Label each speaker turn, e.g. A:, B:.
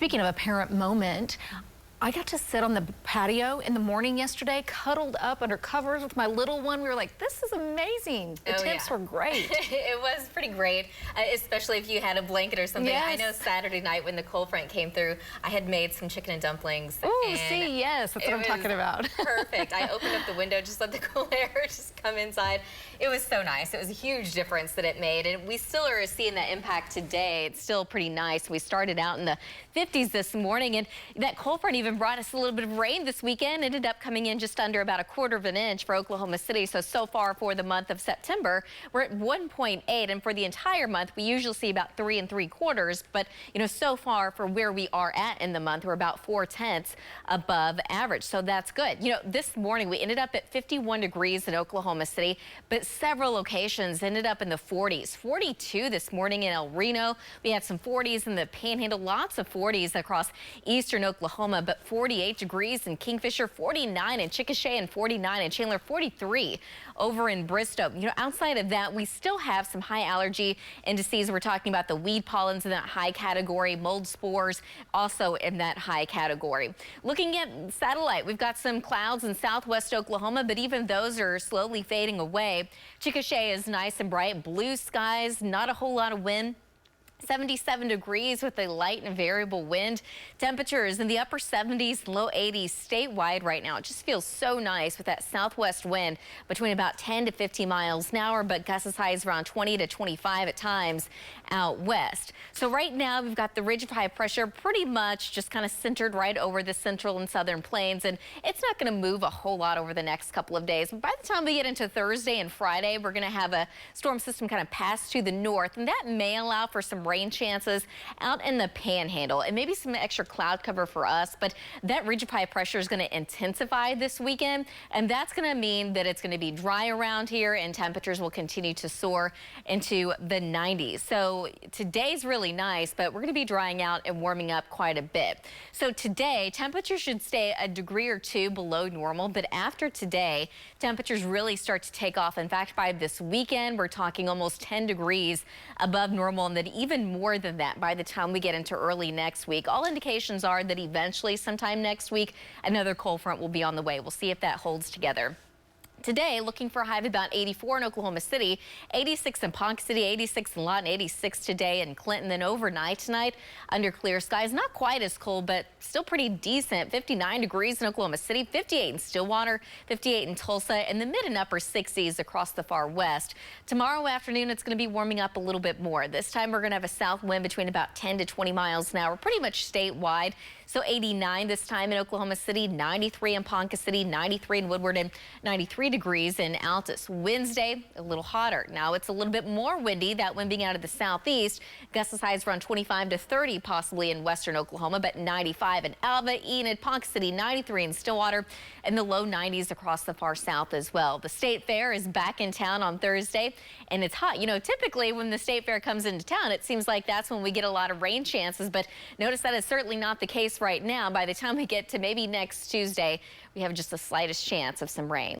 A: Speaking of a parent moment, I got to sit on the patio in the morning yesterday, cuddled up under covers with my little one. We were like, this is amazing. The temps were great.
B: It was pretty great, especially if you had a blanket or something.
A: Yes.
B: I know Saturday night when the cold front came through, I had made some chicken and dumplings.
A: Oh, see, yes, that's what I'm talking about.
B: Perfect. I opened up the window, just let the cool air just come inside. It was so nice. It was a huge difference that it made, and we still are seeing that impact today. It's still pretty nice. We started out in the 50s this morning, and that cold front even brought us a little bit of rain this weekend. Ended up coming in just under about 1/4 of an inch for Oklahoma City. So far for the month of September, we're at 1.8, and for the entire month, we usually see about 3 3/4. But so far for where we are at in the month, we're about 4/10 above average. So that's good. This morning we ended up at 51 degrees in Oklahoma City, but several locations ended up in the 40s. 42 this morning in El Reno. We had some 40s in the Panhandle, lots of 40s across eastern Oklahoma, but 48 degrees in Kingfisher, 49 in Chickasha, and 49 in Chandler, 43 over in Bristow. Outside of that, we still have some high allergy indices. We're talking about the weed pollens in that high category, mold spores also in that high category. Looking at satellite, we've got some clouds in southwest Oklahoma, but even those are slowly fading away. Chickasha is nice and bright, blue skies, not a whole lot of wind. 77 degrees with a light and variable wind. Temperatures in the upper 70s, low 80s statewide right now. It just feels so nice with that southwest wind between about 10 to 15 miles an hour, but gusts as high as around 20 to 25 at times out west. So right now we've got the ridge of high pressure pretty much just kind of centered right over the central and southern plains, and it's not going to move a whole lot over the next couple of days. But by the time we get into Thursday and Friday, we're going to have a storm system kind of pass to the north, and that may allow for some rain chances out in the Panhandle and maybe some extra cloud cover for us. But that ridge of high pressure is going to intensify this weekend, and that's going to mean that it's going to be dry around here and temperatures will continue to soar into the 90s. So today's really nice, but we're going to be drying out and warming up quite a bit. So today temperatures should stay a degree or two below normal, but after today temperatures really start to take off. In fact, by this weekend we're talking almost 10 degrees above normal, and then even more than that by the time we get into early next week. All indications are that eventually sometime next week another cold front will be on the way. We'll see if that holds together. Today, looking for a high of about 84 in Oklahoma City, 86 in Ponca City, 86 in Lawton, 86 today in Clinton. Then overnight tonight, under clear skies, not quite as cold, but still pretty decent. 59 degrees in Oklahoma City, 58 in Stillwater, 58 in Tulsa, and the mid and upper 60s across the far west. Tomorrow afternoon, it's going to be warming up a little bit more. This time, we're going to have a south wind between about 10 to 20 miles an hour, pretty much statewide. So 89 this time in Oklahoma City, 93 in Ponca City, 93 in Woodward, and 93 degrees in Altus. Wednesday, a little hotter. Now it's a little bit more windy, that wind being out of the southeast. Gusts as high as around 25 to 30 possibly in western Oklahoma, but 95 in Alva, Enid, Ponca City, 93 in Stillwater, and the low 90s across the far south as well. The State Fair is back in town on Thursday, and it's hot. Typically when the State Fair comes into town, it seems like that's when we get a lot of rain chances, but notice that is certainly not the case right now. By the time we get to maybe next Tuesday, we have just the slightest chance of some rain.